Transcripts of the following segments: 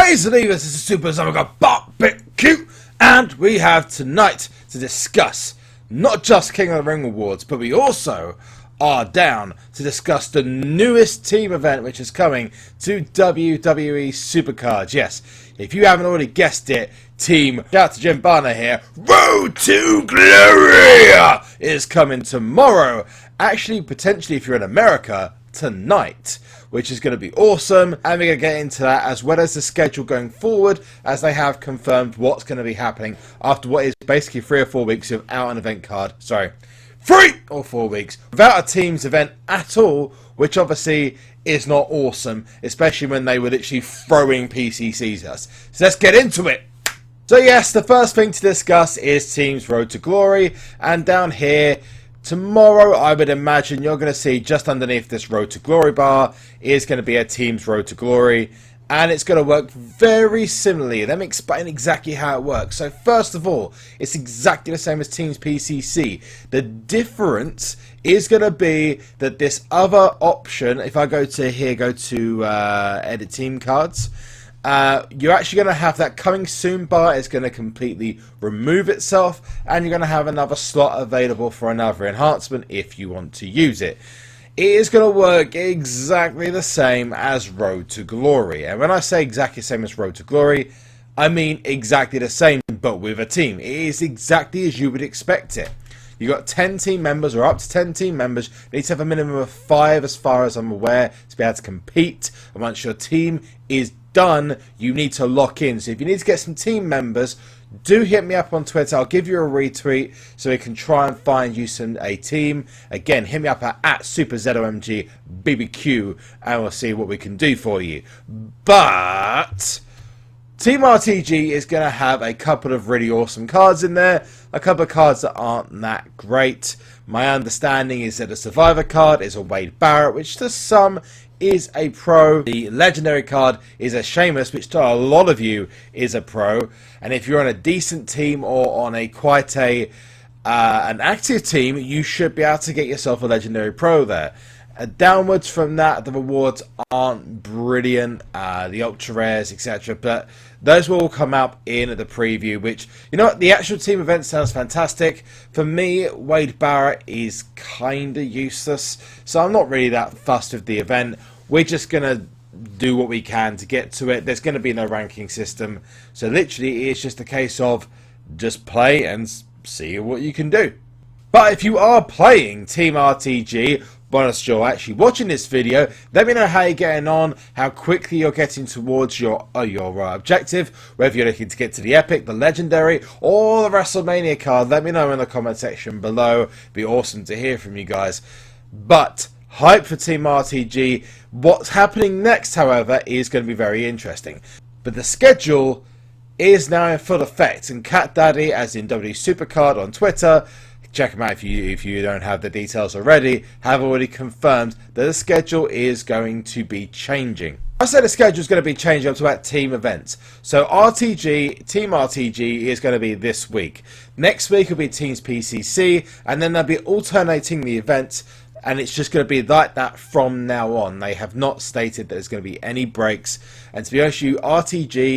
Guys, this is SuperZOMGBBQ, and we have tonight to discuss not just King of the Ring Awards, but we also are down to discuss the newest team event which is coming to WWE SuperCard. Yes, if you haven't already guessed it, team, shout out to Jim Barner here, Road to Glory is coming tomorrow. Actually, potentially if you're in America, tonight, which is going to be awesome, and we're going to get into that as well as the schedule going forward, as they have confirmed what's going to be happening after what is basically 3 or 4 weeks without an event card. Sorry, 3 or 4 weeks without a team's event at all, which obviously is not awesome, especially when they were literally throwing PCCs at us. So let's get into it. So yes, the first thing to discuss is Team's Road to Glory, and down here tomorrow, I would imagine you're going to see just underneath this Road to Glory bar is going to be a Team's Road to Glory, and it's going to work very similarly. Let me explain exactly how it works. So first of all, it's exactly the same as Team's PCC. The difference is going to be that this other option, if I go to here, go to edit team cards, you're actually going to have that coming soon bar is going to completely remove itself, and you're going to have another slot available for another enhancement if you want to use it. It is going to work exactly the same as Road to Glory, and when I say exactly the same as Road to Glory, I mean exactly the same but with a team. It is exactly as you would expect it. You've got 10 team members, or up to 10 team members. You need to have a minimum of 5 as far as I'm aware to be able to compete, and once your team is done, you need to lock in. So if you need to get some team members, do hit me up on Twitter. I'll give you a retweet so we can try and find you a team. Again, hit me up at SuperZOMGBBQ and we'll see what we can do for you. But Team RTG is going to have a couple of really awesome cards in there, a couple of cards that aren't that great. My understanding is that the Survivor card is a Wade Barrett, which to some is a pro. The legendary card is a Sheamus, which to a lot of you is a pro. And if you're on a decent team or on a quite an active team, you should be able to get yourself a legendary pro there. Downwards from that, the rewards aren't brilliant, the ultra rares, etc. But those will all come up in the preview, which, you know what, the actual team event sounds fantastic. For me, Wade Barrett is kind of useless, so I'm not really that fussed with the event. We're just going to do what we can to get to it. There's going to be no ranking system, so literally it's just a case of just play and see what you can do. But if you are playing Team RTG, bonus you're actually watching this video, let me know how you're getting on, how quickly you're getting towards your objective, whether you're looking to get to the Epic, the Legendary, or the WrestleMania card. Let me know in the comment section below. It'd be awesome to hear from you guys. But hype for Team RTG. What's happening next, however, is going to be very interesting. But the schedule is now in full effect, and Cat Daddy, as in WWE SuperCard on Twitter, check them out if you don't have the details already, have already confirmed that the schedule is going to be changing. I said the schedule is going to be changing up to about team events. So Team RTG is going to be this week. Next week will be Teams PCC, and then they'll be alternating the events, and it's just going to be like that from now on. They have not stated that there's going to be any breaks. And to be honest with you,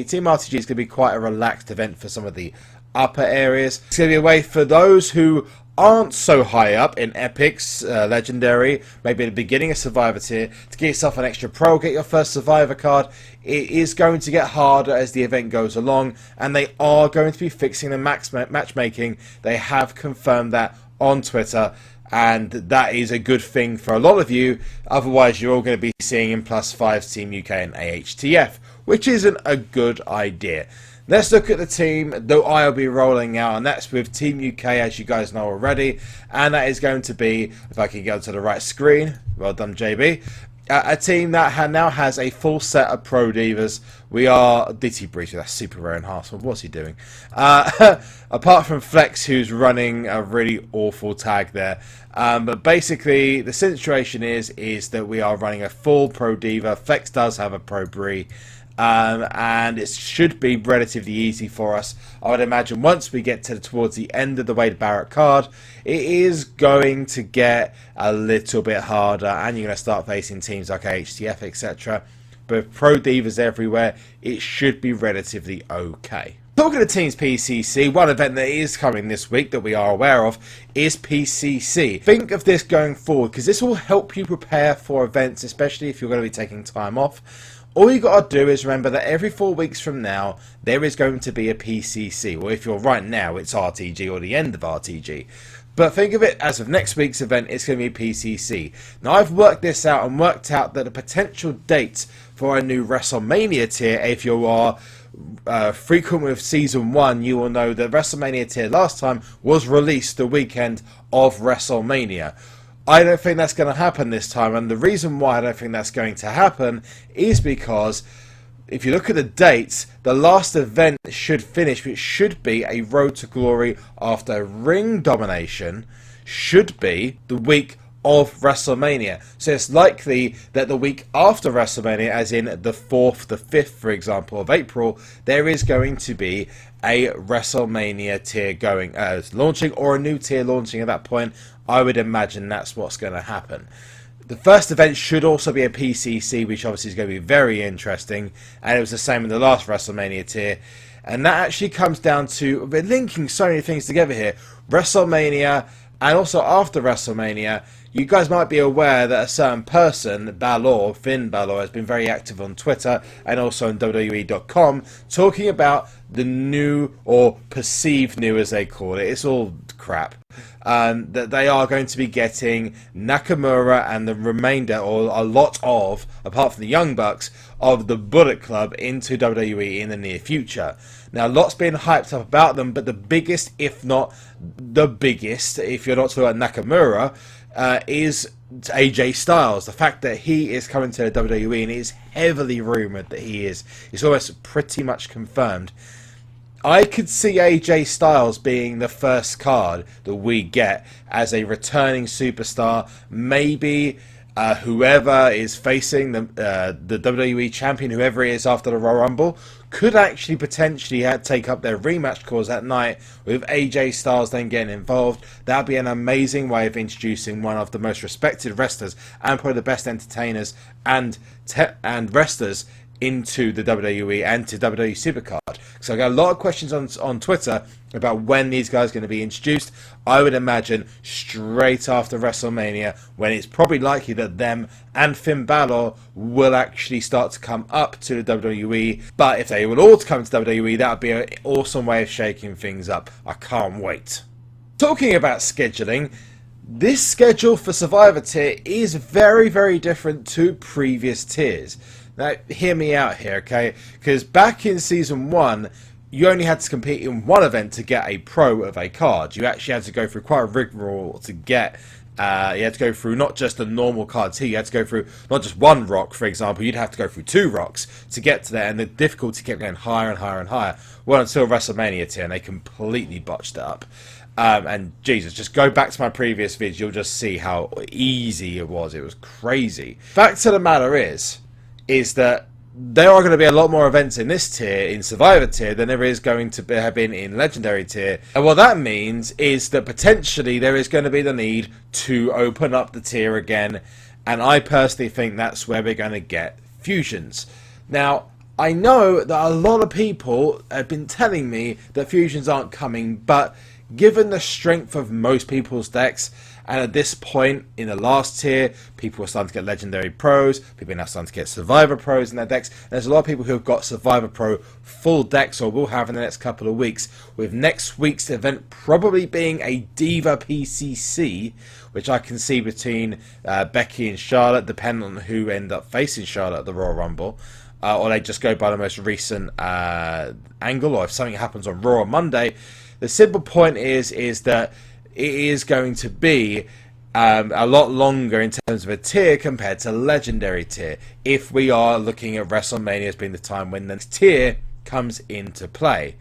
Team RTG is going to be quite a relaxed event for some of the upper areas. It's going to be a way for those who aren't so high up in Epics, Legendary, maybe at the beginning of Survivor tier, to get yourself an extra pro, get your first Survivor card. It is going to get harder as the event goes along, and they are going to be fixing the matchmaking. They have confirmed that on Twitter, and that is a good thing for a lot of you. Otherwise, you're all going to be seeing in +5 Team UK and AHTF, which isn't a good idea. Let's look at the team that I'll be rolling out, and that's with Team UK, as you guys know already, and that is going to be, if I can get onto the right screen, well done JB, a team that now has a full set of Pro Divas. We are DT Breach, that's super rare enhancement. What's he doing? Apart from Flex, who's running a really awful tag there. But basically, the situation is that we are running a full Pro Diva. Flex does have a Pro Brie. And it should be relatively easy for us. I would imagine once we get towards the end of the Wade Barrett card, it is going to get a little bit harder, and you're going to start facing teams like HTF, etc. with Pro Divas everywhere, it should be relatively okay. Talking of Teams PCC, one event that is coming this week that we are aware of is PCC. Think of this going forward, because this will help you prepare for events, especially if you're going to be taking time off. All you got to do is remember that every 4 weeks from now, there is going to be a PCC. Well, if you're right now, it's RTG or the end of RTG. But think of it as of next week's event, it's going to be PCC. Now, I've worked this out and worked out that the potential dates for a new WrestleMania tier, if you are frequent with Season 1, you will know that WrestleMania tier last time was released the weekend of WrestleMania. I don't think that's going to happen this time, and the reason why I don't think that's going to happen is because if you look at the dates, the last event should finish, which should be a Road to Glory after ring domination, should be the week of WrestleMania. So it's likely that the week after WrestleMania, as in the 4th, the 5th, for example, of April, there is going to be a WrestleMania tier going launching, or a new tier launching at that point. I would imagine that's what's going to happen. The first event should also be a PCC, which obviously is going to be very interesting, and it was the same in the last WrestleMania tier. And that actually comes down to, we're linking so many things together here, WrestleMania, and also after WrestleMania. You guys might be aware that a certain person, Finn Balor, has been very active on Twitter and also on WWE.com, talking about the new, or perceived new as they call it, it's all crap, that they are going to be getting Nakamura and the remainder, or a lot of, apart from the Young Bucks, of the Bullet Club into WWE in the near future. Now, lots been hyped up about them, but the biggest, if not the biggest, if you're not talking about Nakamura, is AJ Styles. The fact that he is coming to the WWE, and it is heavily rumoured that he is, it's almost pretty much confirmed. I could see AJ Styles being the first card that we get as a returning superstar. Maybe whoever is facing the WWE champion, whoever it is after the Royal Rumble, could actually potentially take up their rematch cause that night, with AJ Styles then getting involved. That would be an amazing way of introducing one of the most respected wrestlers and probably the best entertainers and wrestlers into the WWE and to WWE SuperCard. So I got a lot of questions on Twitter about when these guys are going to be introduced. I would imagine straight after WrestleMania, when it's probably likely that them and Finn Balor will actually start to come up to the WWE. But if they were all to come to WWE, that would be an awesome way of shaking things up. I can't wait. Talking about scheduling, this schedule for Survivor tier is very, very different to previous tiers. Now, hear me out here, okay? Because back in Season 1, you only had to compete in one event to get a pro of a card. You actually had to go through quite a rigmarole to get... you had to go through not just the normal cards here, you had to go through not just one rock, for example, you'd have to go through 2 rocks to get to there, and the difficulty kept getting higher and higher and higher. Well, until WrestleMania tier, and they completely botched it up. And Jesus, just go back to my previous vids, you'll just see how easy it was. It was crazy. Fact of the matter is that there are going to be a lot more events in this tier, in Survivor tier, than there is going to have been in Legendary tier. And what that means is that potentially there is going to be the need to open up the tier again. And I personally think that's where we're going to get fusions. Now, I know that a lot of people have been telling me that fusions aren't coming, but given the strength of most people's decks, and at this point in the last tier, people are starting to get Legendary Pros, people are now starting to get Survivor Pros in their decks. There's a lot of people who have got Survivor Pro full decks, or will have in the next couple of weeks, with next week's event probably being a Diva PCC, which I can see between Becky and Charlotte, depending on who end up facing Charlotte at the Royal Rumble. Or they just go by the most recent angle, or if something happens on Raw on Monday. The simple point is that it is going to be a lot longer in terms of a tier compared to Legendary tier, if we are looking at WrestleMania as being the time when the tier comes into play.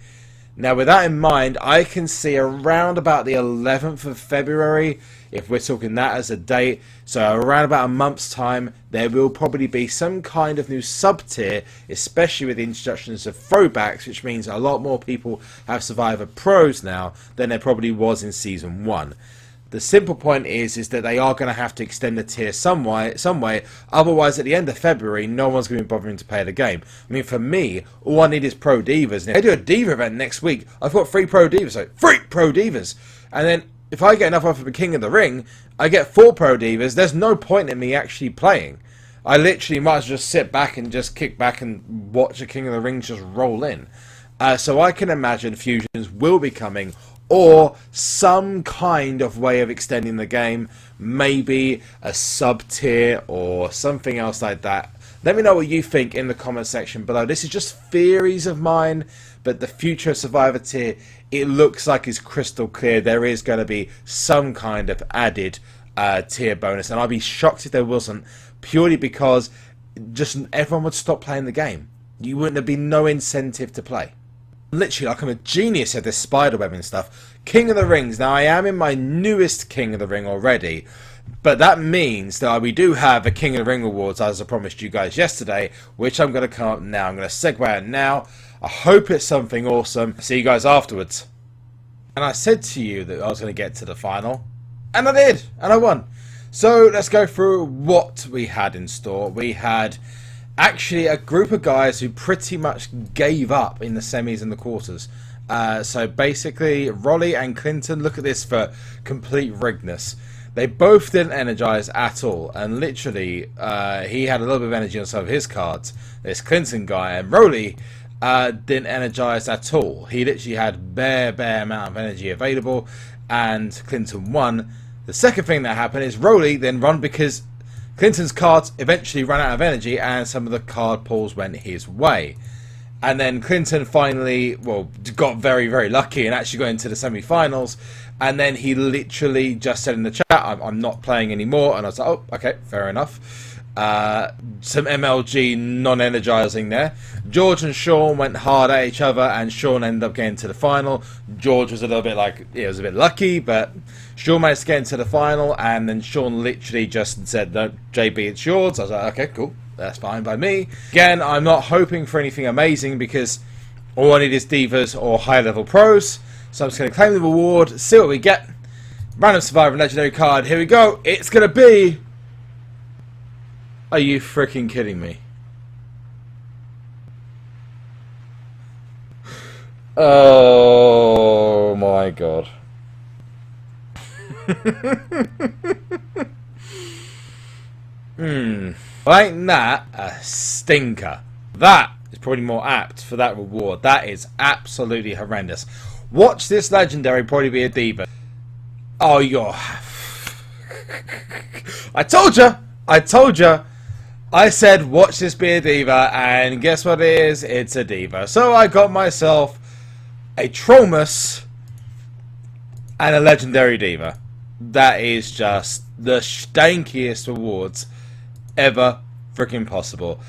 Now, with that in mind, I can see around about the 11th of February, if we're talking that as a date, so around about a month's time, there will probably be some kind of new sub-tier, especially with the introductions of throwbacks, which means a lot more people have Survivor Pros now than there probably was in Season 1. The simple point is that they are going to have to extend the tier some way. Otherwise, at the end of February, no one's going to be bothering to play the game. I mean, for me, all I need is Pro Divas. And if I do a Diva event next week, I've got 3 Pro Divas. So 3 Pro Divas. And then if I get enough off of the King of the Ring, I get 4 Pro Divas. There's no point in me actually playing. I literally might as well just sit back and just kick back and watch the King of the Ring just roll in. So I can imagine fusions will be coming, or some kind of way of extending the game, maybe a sub-tier or something else like that. Let me know what you think in the comment section below. This is just theories of mine, but the future of Survivor tier, it looks like it's crystal clear. There is going to be some kind of added tier bonus, and I'd be shocked if there wasn't, purely because just everyone would stop playing the game. You wouldn't have been no incentive to play. Literally, like I'm a genius at this spiderweb and stuff. King of the Rings. Now, I am in my newest King of the Ring already, but that means that we do have a King of the Ring Awards, as I promised you guys yesterday, which I'm going to come up now. I'm going to segue out now. I hope it's something awesome. See you guys afterwards. And I said to you that I was going to get to the final, and I did, and I won. So let's go through what we had in store. We had actually a group of guys who pretty much gave up in the semis and the quarters. So basically, Rolly and Clinton, look at this for complete rigness. They both didn't energize at all, and literally he had a little bit of energy on some of his cards, this Clinton guy, and Rolly didn't energize at all. He literally had bare amount of energy available, and Clinton won. The second thing that happened is Rolly then won because Clinton's cards eventually ran out of energy and some of the card pulls went his way. And then Clinton finally, well, got very lucky and actually got into the semi-finals. And then he literally just said in the chat, I'm not playing anymore. And I was like, oh, okay, fair enough. Some MLG non-energizing there. George and Sean went hard at each other, and Sean ended up getting to the final. George was a little bit like, it was a bit lucky, but Sean managed to get into the final, and then Sean literally just said, no, JB, it's yours. I was like, okay, cool, that's fine by me. Again, I'm not hoping for anything amazing because all I need is Divas or high-level pros. So I'm just going to claim the reward, see what we get. Random Survivor Legendary card, here we go. It's going to be... Are you freaking kidding me? Oh my god. Well, ain't that a stinker? That is probably more apt for that reward. That is absolutely horrendous. Watch this legendary probably be a Diva. Oh, you're... I told you! I told you! I said, watch this be a Diva, and guess what it is? It's a Diva. So I got myself a Tromus and a Legendary Diva. That is just the stankiest rewards ever freaking possible.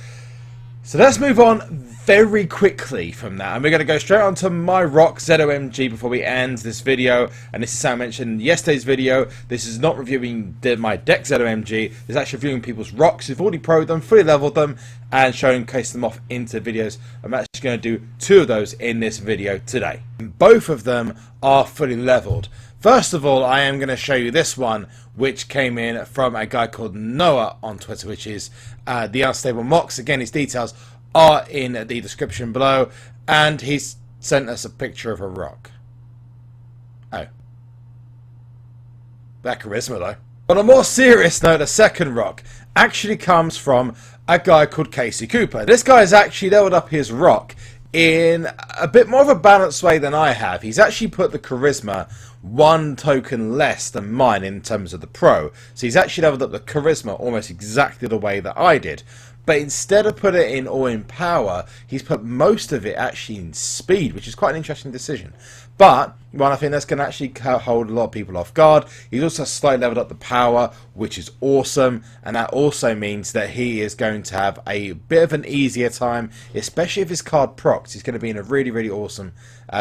So let's move on very quickly from that, and we're going to go straight on to my rock ZOMG before we end this video. And this is how I mentioned in yesterday's video. This is not reviewing my deck ZOMG. It's actually reviewing people's rocks who've already pro'd them, fully leveled them, and showcase them off into videos. I'm actually going to do 2 of those in this video today. Both of them are fully leveled. First of all, I am going to show you this one, which came in from a guy called Noah on Twitter, which is the Unstable Mox. Again, his details are in the description below, and he's sent us a picture of a rock. Oh. That charisma, though. On a more serious note, the second rock actually comes from a guy called Casey Cooper. This guy has actually leveled up his rock in a bit more of a balanced way than I have. He's actually put the charisma 1 token less than mine in terms of the pro. So he's actually leveled up the charisma almost exactly the way that I did. But instead of putting it in all in power, he's put most of it actually in speed, which is quite an interesting decision. But one, I think that's going to actually hold a lot of people off guard. He's also slightly leveled up the power, which is awesome. And that also means that he is going to have a bit of an easier time, especially if his card procs. He's going to be in a really awesome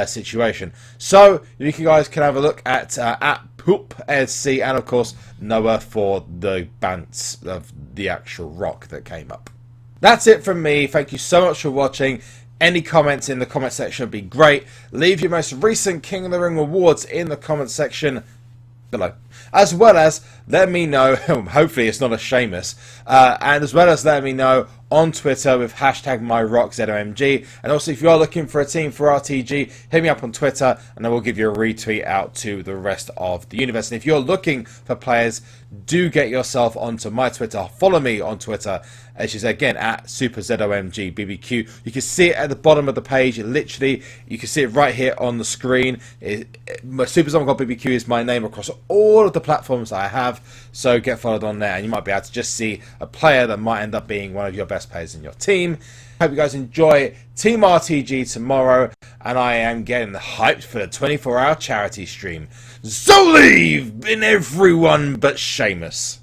situation. So you guys can have a look at PoopSC, and of course Noah for the bants of the actual rock that came up. That's it from me. Thank you so much for watching. Any comments in the comment section would be great. Leave your most recent King of the Ring awards in the comment section. below. As well as let me know, hopefully it's not a Seamus, and as well as let me know on Twitter with hashtag MyRockZOMG. And also, if you are looking for a team for RTG, hit me up on Twitter and I will give you a retweet out to the rest of the universe. And if you're looking for players, do get yourself onto my Twitter. Follow me on Twitter, which is again at SuperZOMGBBQ. You can see it at the bottom of the page. Literally, you can see it right here on the screen. SuperZOMGBBQ is my name across all of the platforms that I have. So get followed on there, and you might be able to just see a player that might end up being one of your best players in your team. Hope you guys enjoy Team RTG tomorrow, and I am getting hyped for the 24-hour charity stream. So leave in everyone but Seamus.